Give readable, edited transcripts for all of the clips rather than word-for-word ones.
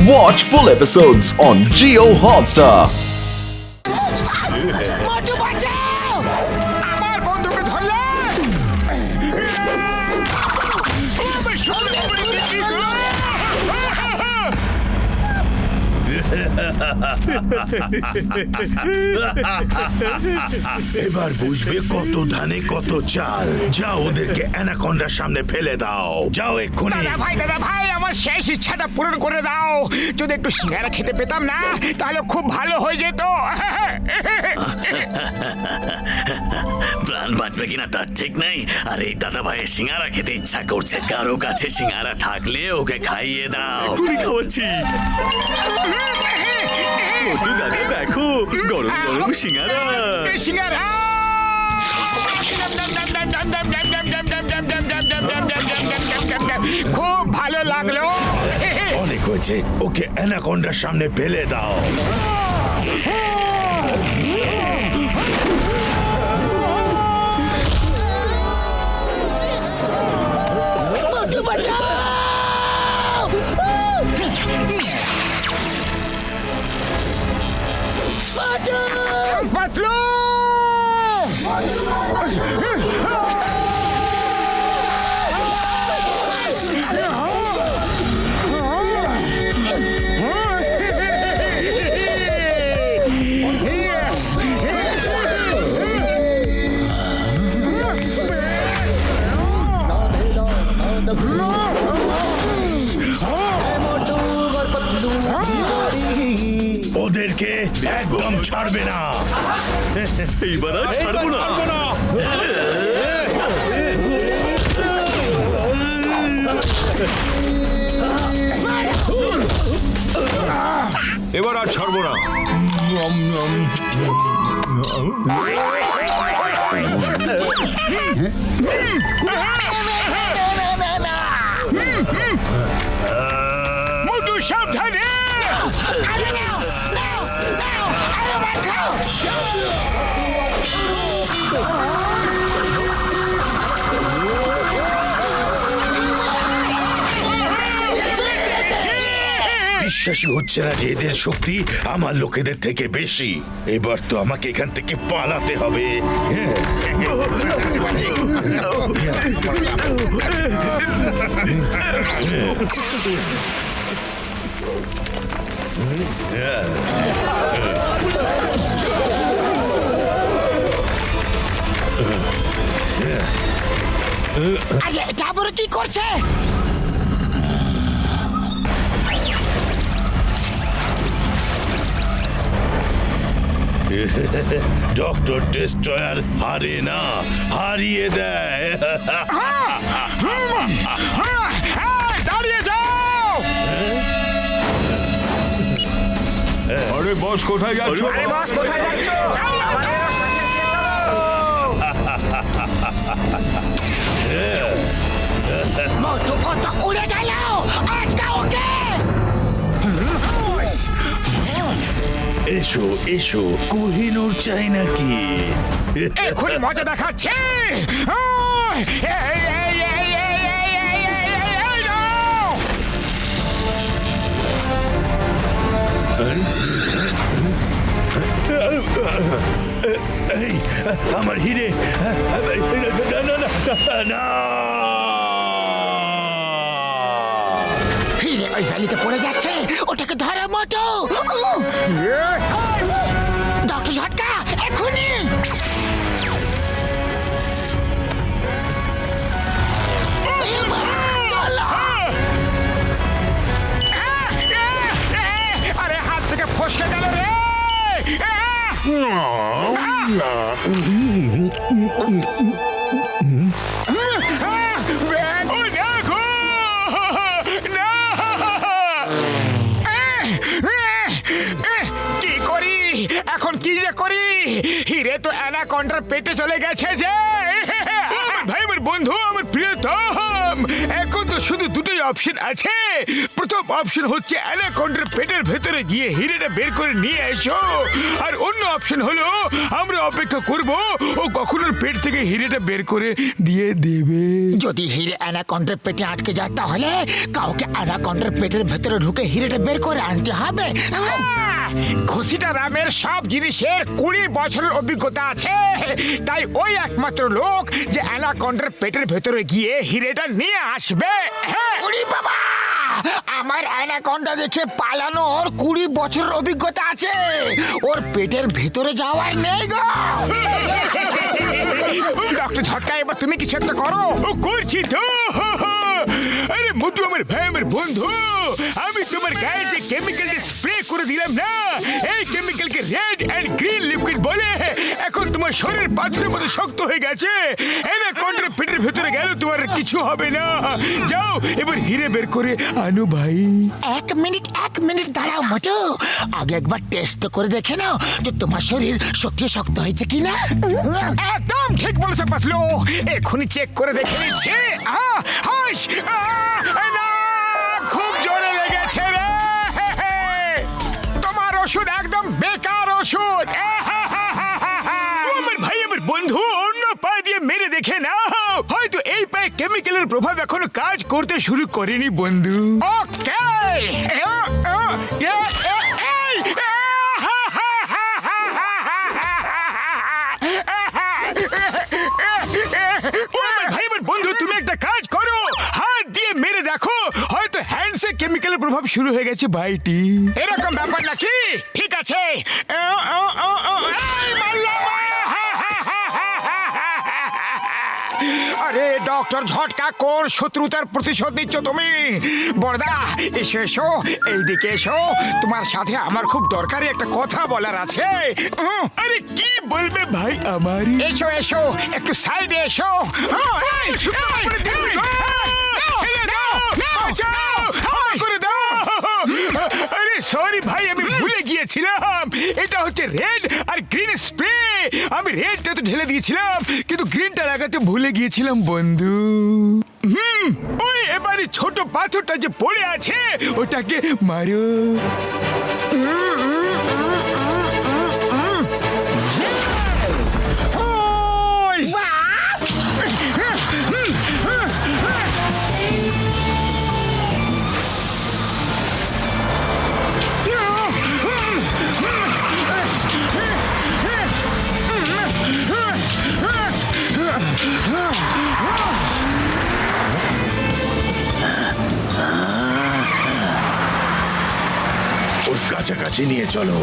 Watch full episodes on Jio Hotstar. মোটু বাঁচাও! আমার বন্ধুকে ধরলে! আমার সামনে পড়ে গেছি গো! এবার বুঝবে কত ধানে কত চাল। যাও ওদেরকে অ্যানাকন্ডার সামনে ফেলে দাও। যাও এক্ষুনি। দাদা ভাই আমার শেষ ইচ্ছাটা পূরণ করে দাও। যদি একটু সিঙ্গারা খেতে পেতাম না তাহলে খুব ভালো হয়ে যেত। প্রাণ বাঁচবে কিনা তার ঠিক নেই। আর এই দাদা ভাইয়ের সিঙ্গারা খেতে ইচ্ছা করছে। কারো কাছে সিঙ্গারা থাকলে ওকে খাইয়ে দাও। এক্ষুনি খাওয়াচ্ছি। মোটু দাদা দেখো, গরম গরম সিঙ্গারা। সিঙ্গারা খুব ভালো লাগলো। অনেক হয়েছে, ওকে অ্যানাকন্ডার সামনে ফেলে দাও। মোটু বাঁচাও! পাতলু! ওদেরকে একদম ছাড়বে না। এইবার আর ছাড়বো না। এবার আর ছাড়বো না। মোটু সাবধানে! বিশ্বাসই হচ্ছে না যে এদের শক্তি আমার লোকেদের থেকে বেশি। এবার তো আমাকে এখান থেকে পালাতে হবে। তারপরে কি করছে? ডক্টর ডেস্ট্রয়ার হারে না, হারিয়ে দেয়। দাঁড়িয়ে যাও! আরে বস কোথায় যাচ্ছ? মোটু কত উড়ে গেল! আটকা ওকে! এসো এসো, কোহিনূর চাই নাকি? এক্ষুনি মজা দেখাচ্ছে! এই আমার হিরে! না না না না! হিরে ওই ভ্যালিতে পড়ে যাচ্ছে, ওটাকে ধরে মোটু! ডক্টর ঝটকা এক্ষুনি! আরে হাত থেকে ফসকে গেল রে! কি করি এখন, কি যে করি? হিরে তো অ্যানাকন্ডার পেটে চলে গেছে যে! ভাই আমার বন্ধু, আমার প্রিয়তম, এখন তো শুধু দুটোই অপশন আছে। প্রথম অপশন হচ্ছে অ্যানাকন্ডার পেটের ভেতরে গিয়ে হিরেটা বের করে নিয়ে এসো, আর অন্য অপশন হলো আমরা অপেক্ষা করব ও কখন ওর পেট থেকে হিরেটা বের করে দিয়ে দেবে। যদি হিরে অ্যানাকন্ডার পেটে আটকে যায় তাহলে কাউকে অ্যানাকন্ডার পেটের ভেতরে ঢুকে হিরেটা বের করে আনতে হবে। ঘুষিটা রামের সব জিনিসের 20 বছরের অভিজ্ঞতা আছে, তাই ওই একমাত্র লোক যে অ্যানাকন্ডার পেটের ভেতরে গিয়ে হিরেটা নিয়ে আসবে। হ্যাঁ, ওরে বাবা, আমার অ্যানাকন্ডা দেখে পালানোর 20 বছরের অভিজ্ঞতা আছে, ওর পেটের ভেতরে যাওয়ার নেই গো। ডক্টর ঝটকা, এবার তুমি কিছু একটা করো। ও করছি তো। আরে মোটু আমার ভাই, আমার বন্ধু, আমি তোমার গায়ে যে কেমিক্যালটা স্প্রে করে দিলাম না, এই কেমিক্যালকে রেড এন্ড গ্রিন লিকুইড বলে। এখন তোমার শরীর পাথরের মতো শক্ত হয়ে গেছে। অ্যানাকন্ডার পেটের ভেতরে গেল তোমার কিছু হবে না। যাও এবার হিরে বের করে আনো ভাই। এক মিনিট দাঁড়াও মোটু, আগে একবার টেস্ট করে দেখে নাও যে তোমার শরীর সত্যি শক্ত হয়েছে কিনা। একদম ঠিক বলেছে পাতলু, এখনই চেক করে দেখে নিচ্ছে। না, খুব জোরে লেগেছে রে। তোমার ওষুধ একদম বেকার ওষুধ। আমার ভাই, আমার বন্ধু, অন্য পা দিয়ে মেরে দেখে না, হয়তো এই পায়ে কেমিক্যালের প্রভাব এখনো কাজ করতে শুরু করেনি বন্ধু। ওকে, ভাই, আমার বন্ধু, তুমি একটা কাজ করো, হাত দিয়ে মেরে দেখো, হয়তো হ্যান্ডসে কেমিক্যালের প্রভাব শুরু হয়ে গেছে ভাইটি। এরকম ব্যাপার নাকি? ঠিক আছে। আরে ডক্টর ঝটকা, কোন শত্রুতার প্রতিশোধ নিচ্ছ তুমি? বড়দা, এসো এসো, এইদিকে এসো, তোমার সাথে আমার খুব দরকারি একটা কথা বলার আছে। আরে কি বলবে ভাই আমার? এসো এসো, একটু সাইডে এসো। আরে সরি ভাই, আমি ভুলে গিয়েছিলাম, এটা হচ্ছে রেড আর গ্রিন স্প্রে। আমি রেডটা তো ঢেলে দিয়েছিলাম, কিন্তু গ্রিনটা লাগাতে ভুলে গিয়েছিলাম বন্ধু। ওই এবারে ছোট পাথরটা যে পড়ে আছে ওটাকে মারো। ওর কাছাকাছি নিয়ে চলো।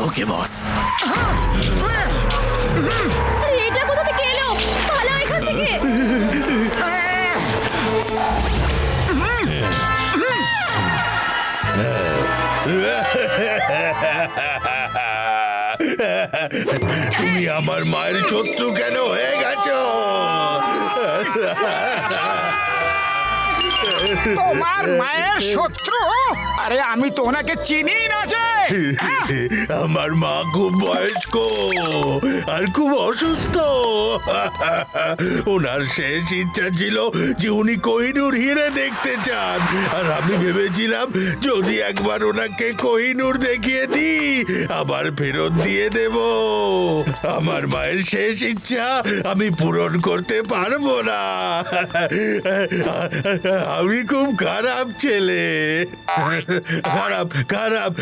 ওকে বস। এটা কোথা থেকে এলো? পালাও এখান থেকে। তুমি আমার মায়ের শত্রু কেন হয়ে গেছো? তোমার মায়ের শত্রু? আরে আমি তো ওনাকে চিনি না যে। আমার মা খুব বয়স্ক আর খুব অসুস্থ। ওনার শেষ ইচ্ছা ছিল যে উনি কোহিনূর হিরে দেখতে চান, আর আমি ভেবেছিলাম যদি একবার ওনাকে কোহিনূর দেখিয়ে দিই আবার ফেরত দিয়ে দেব। আমার মায়ের শেষ ইচ্ছা আমি পূরণ করতে পারবো না। আমি খুব খারাপ ছেলে, খারাপ খারাপ,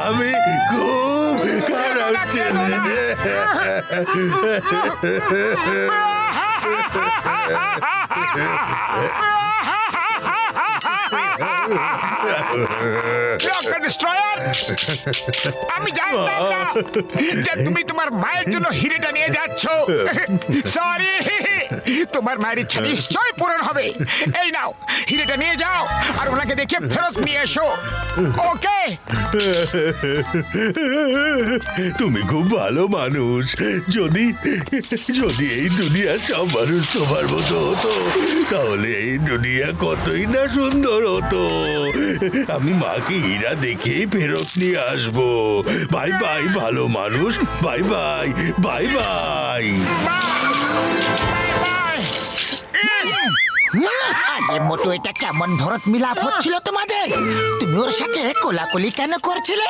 আমি খুব খারাপ ছেলে। ডক্টর ডিস্ট্রয়ার, আমি জানতাম না যে তুমি তোমার মায়ের জন্য হিরেটা নিয়ে যাচ্ছ। সরি, তোমার মায়ের ইচ্ছা নিশ্চয়ই পূরণ হবে। এই নাও, হিরেটা নিয়ে যাও আর ওনাকে দেখে ফেরত নিয়ে এসো। ওকে? তুমি খুব ভালো মানুষ। যদি যদি এই দুনিয়া সব মানুষ তোমার মতো হতো তাহলে এই দুনিয়া কতই না সুন্দর হতো। আমি মাকে হীরা দেখেই ফেরত নিয়ে আসবো। বাই বাই ভালো মানুষ, বাই বাই, বাই বাই। আরে মোটু, এটা কেমন ভরত মিলাপ হচ্ছিল তোমাদের? তুমি ওর সাথে কোলাকুলি কেন করছিলে?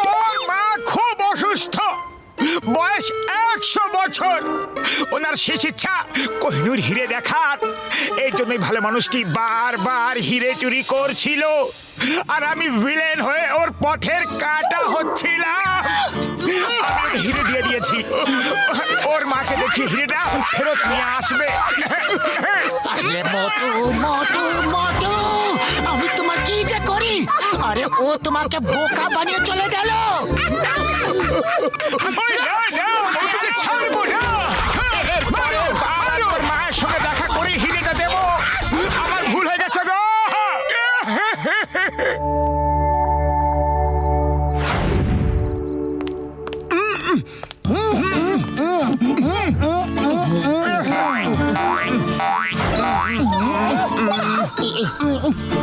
ওর মা খুব অসুস্থ, বয়স 100 বছর। ওনার শেষ ইচ্ছা কোহিনূর হিরে দেখার। এই জন্যই ভালো মানুষটি বারবার হিরে চুরি করছিল, আর আমি ভিলেন হয়ে ওর পথের কাঁটা হচ্ছিলাম। আমি হিরে দিয়ে দিয়েছি, ওর মাকে দেখি হিরেটা ফেরত নিয়ে আসবে। আরে মোটু মোটু মোটু, আমি তোমার কি যে করি? আরে ও তোমাকে বোকা বানিয়ে চলে গেল। ওই না, না, মোটুকে ছাড়বো না। এরপরে বাবার ওর মায়ের সঙ্গে দেখা করে হিরেটা দেবো। আমার ভুল হয়ে গেছে গো।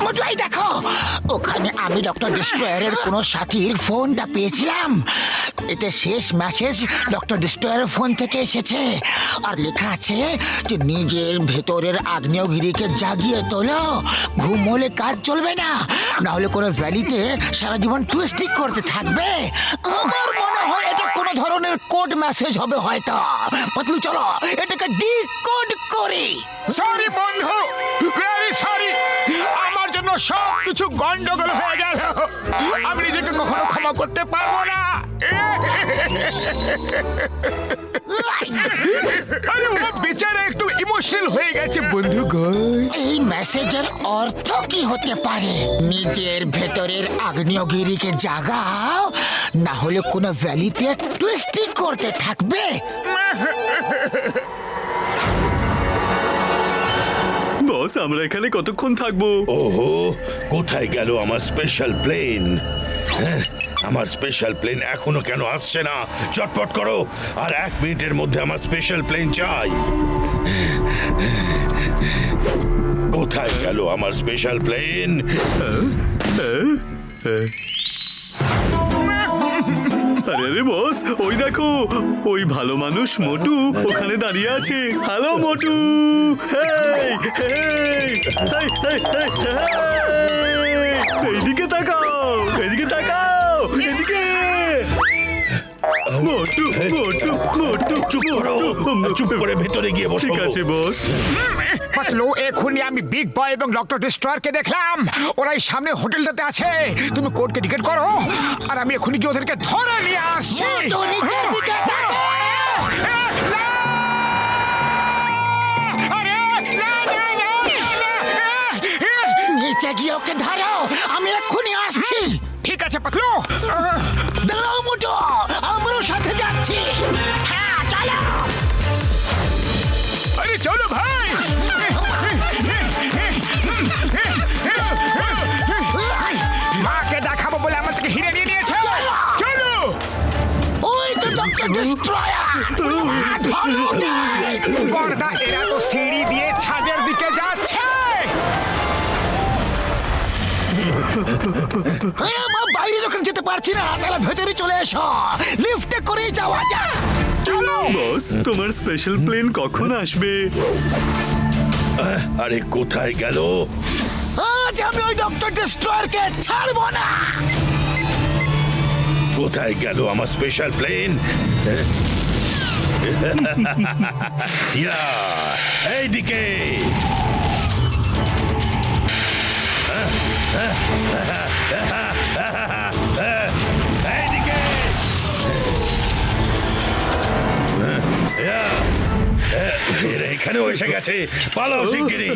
মোটু, এই দেখো, ওখানে আমি ডক্টর ডিস্ট্রয়ারের কোনো সাথীর ফোনটা পেয়েছিলাম। এতে শেষ মেসেজ ডক্টর ডিস্ট্রয়ারের ফোন থেকে এসেছে, আর লেখা আছে যে নিজের ভেতরের আগ্নেয়গিরিকে জাগিয়ে তোলো, ঘুম হলে কাজ চলবে না, না হলে কোনো ভ্যালিতে সারা জীবন টুইস্টিং করতে থাকবে। আমার মনে হয় এটা কোনো ধরনের কোড মেসেজ হবে হয়তো। পাতলু, চলো এটাকে ডিকোড করি। সরি বন্ধু, ভেরি সরি। আমার জন্য সব কিছু গন্ডগোল হয়ে গেল। আমি নিজেকে কখনো ক্ষমা করতে পারবো না। আরে ও বেচারা একটু ইমোশনাল হয়ে গেছে বন্ধু গো। এই মেসেজের অর্থ কি হতে পারে? নিজের ভেতরের আগ্নেয়গিরিকে জাগাও, না হলে কোনো ভ্যালিতে টুইস্টিং করতে থাকবে। বস, আমরা এখানে কতক্ষণ থাকবো? ওহো, কোথায় গেল আমার স্পেশাল প্লেন? আমার স্পেশাল প্লেন এখনো কেন আসছে না? চটপট করো, আর 1 মিনিটের মধ্যে আমার স্পেশাল প্লেন চাই। কোথায় গেল আমার স্পেশাল প্লেন? আরে আরে বস, ওই দেখো, ওই ভালো মানুষ মোটু ওখানে দাঁড়িয়ে আছে। হ্যালো মোটু, হেই হেই হেই হেই হেই হেই, এইদিকে তাকাও, এইদিকে তাকাও, এদিকে। মোটু মোটু মোটু, চুপ করো, চুপ করে ভেতরে গিয়ে বসো। ঠিক আছে বস। পাতলু, এখনই আমি বিগ বয় এবং ডক্টর ডিস্ট্রয়ারকে দেখলাম। ওরাই সামনে হোটেলটাতে আছে। তুমি কোর্টকে টিকেট করো, আর আমি এখনই গিয়ে ওদেরকে ধরে নিয়ে আসছি। মোটু, নিচের দিকে তাকাও। আরে, না, না, না, না। নিচে গিয়ে ওকে ধরো, আমি এক্ষুনি আসছি। ঠিক আছে পাতলু। দাঁড়াও মোটু, আমরাও সাথে যাচ্ছি। হ্যাঁ, চলো। আরে চলো ভাই। মাকে দেখাবো বলে আমার থেকে হিরে নিয়ে নিয়েছে। চলো। ওই তো ডক্টর ডিস্ট্রয়ার। বড়দা, এরা তো সিঁড়ি দিয়ে ছাদের দিকে যাচ্ছে। বাইরে যখন যেতে পারছি না, তাহলে ভেতরে চলে এসো, লিফটে করে যাওয়া যাক। চলো। বস, তোমার স্পেশাল প্লেন কখন আসবে? আরে কোথায় গেল? আজ আমি ওই ডক্টর ডিস্ট্রয়ারকে ছাড়বো না। কোথায় গেল আমার স্পেশাল প্লেন? ইয়া, এইদিকে। এইদিকে। এরা এখানেও এসে গেছে। পালাও শিগগিরি।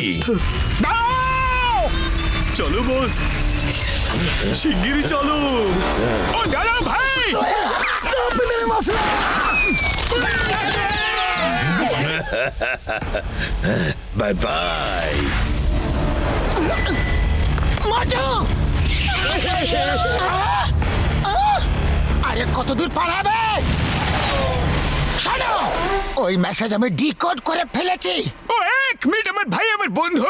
দাও। চলো বস, শিগগিরই চলো। ও দাঁড়াও ভাই। Bye bye. মোটু! আরে কত দূর পালাবে? শোনো, ওই মেসেজ আমি ডিকোড করে ফেলেছি। ও 1 মিনিট আমার ভাই, আমার বন্ধু।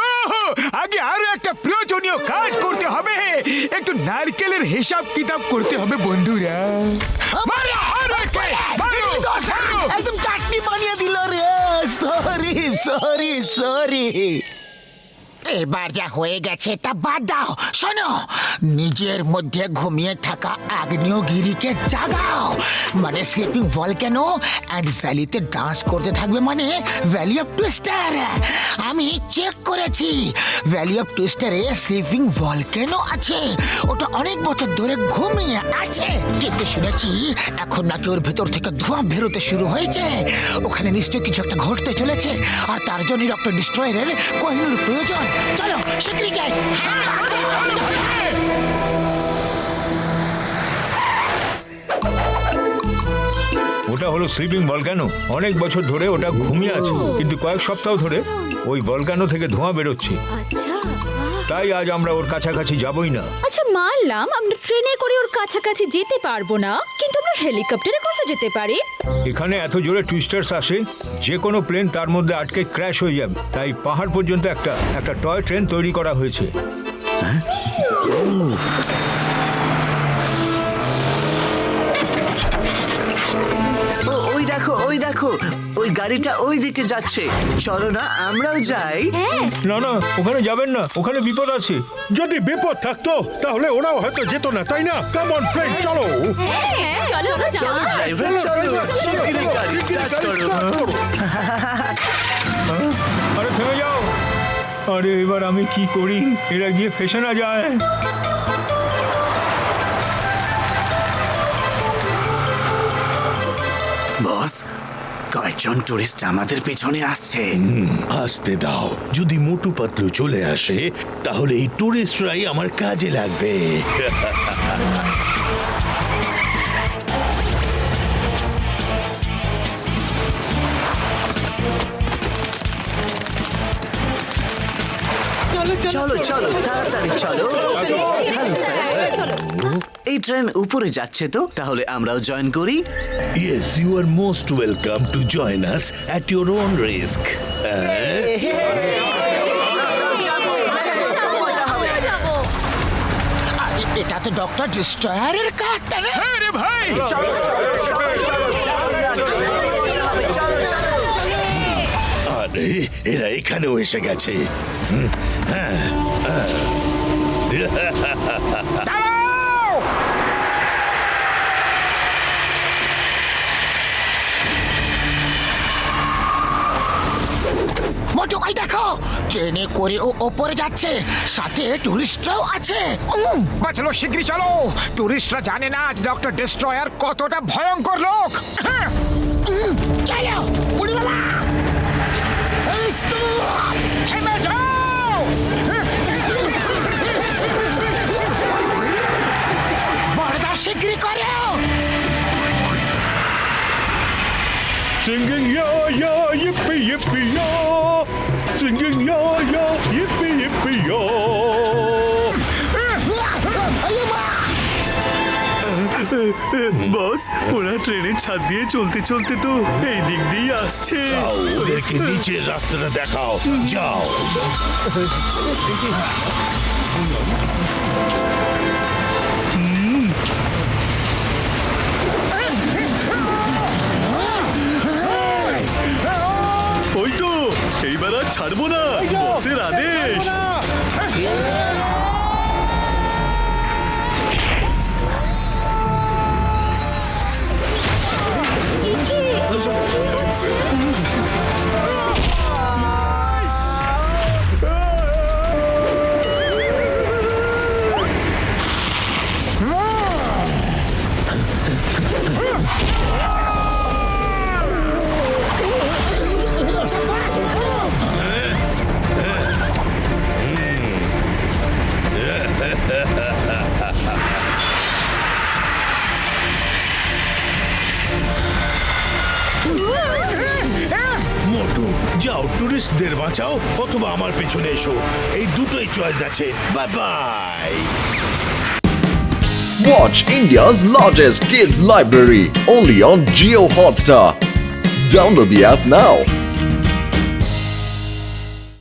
আগে আরো একটা প্রয়োজনীয় কাজ করতে হবে। একটু নারকেলের হিসাব কিতাব করতে হবে বন্ধুরা। মারো, মারো একে, মারো, মারো। একদম চাটনি বানিয়ে দিল রে। সরি এবার যা হয়ে গেছে তা বাদ দাও। শোনো, নিজের মধ্যে ঘুমিয়ে থাকা আগ্নেয়গিরিকে জাগাও। মানে স্লিপিং ভলক্যানো অ্যান্ড ভ্যালিতে ডান্স করতে থাকবে, মানে ভ্যালি অফ টুইস্টার। আমি চেক করেছি, ভ্যালি অফ টুইস্টারে স্লিপিং ভলক্যানো আছে। ওটা অনেক বছর ধরে ঘুমিয়ে আছে, কিন্তু শুনেছি এখন নাকি ওর ভেতর থেকে ধোঁয়া বেরোতে শুরু হয়েছে। ওখানে নিশ্চয়ই কিছু একটা ঘটতে চলেছে, আর তার জন্য ডক্টর ডিস্ট্রয়ারের কোহিনূর প্রয়োজন। চলো শিগগিরই যাই। ওটা হলো স্লিপিং ভলক্যানো। অনেক বছর ধরে ওটা ঘুমিয়ে আছে, কিন্তু কয়েক সপ্তাহ ধরে ওই ভলক্যানো থেকে ধোঁয়া বেরোচ্ছে। আচ্ছা তাই আজ আমরা ওর কাছাকাছি যাবই না। আচ্ছা, মানলাম আমরা ট্রেনে করে ওর কাছাকাছি যেতে পারবো না, কিন্তু আমরা হেলিকপ্টারে করতে যেতে পারি। এখানে এত জোরে টুইস্টার্স আসে, যে কোনো প্লেন তার মধ্যে আটকে ক্র্যাশ হয়ে যাবে। তাই পাহাড় পর্যন্ত একটা টয় ট্রেন তৈরি করা হয়েছে। ওই দেখো ওই গাড়িটা ওই দিকে যাচ্ছে। চলো না আমরাও যাই। না না, ওখানে যাবেন না, ওখানে বিপদ আছে। যদি বিপদ থাকতো তাহলে ওরাও হয়তো যেত না, তাই না? কাম অন ফ্রেন্ড, চলো। চলো চলো ড্রাইভার, চলো শিগগিরই গাড়ি স্টার্ট করো। আরে থেমে যাও। আরে এবার আমি কি করি? এরা গিয়ে ফেসে না যায়। বস, কয়েকজন টুরিস্ট আমাদের পেছনে আসছে। আসতে দাও। যদি মোটু পাতলু চলে আসে তাহলে এই টুরিস্টরাই আমার কাজে লাগবে। চলো চলো তাড়াতাড়ি চলো। হ্যালো স্যার, এই ট্রেন উপরে যাচ্ছে তো, তাহলে আমরাও জয়েন করি। Yes, you are most welcome to join us at your own risk. এটা তো ডক্টর ডিস্ট্রয়ারের কাজ, তাই না? হ্যাঁ রে ভাই, আরে এরা এখানেও এসে গেছে। দাঁড়াও! মোটু, ওই দেখো ট্রেনে করে ও ওপরে যাচ্ছে, সাথে টুরিস্টরাও আছে। বাঁচলো, শিগগিরই চলো। টুরিস্টরা জানে না আজ ডক্টর ডিস্ট্রয়ার কতটা ভয়ঙ্কর লোক। চলো উড়ি বাবা, থেমে যাও। বড়দা শিগগিরই করো। Singing ya ya yippee yippee ya, singing ya ya yippee yippee ya. বস, ওরা ট্রেনের ছাদ দিয়ে চলতে চলতে তো এই দিক দিয়ে আসছে। যাও, ওদেরকে নিচের রাস্তাটা দেখাও, যাও। ওই তো, এইবার আর ছাড়বো না, বসের আদেশ। মোটু, যাও টুরিস্টদের বাঁচাও অথবা আমার পেছনে এসো। এই দুটোই চয়েস আছে। Bye bye. Watch India's largest kids library only on Jio Hotstar. Download the app now.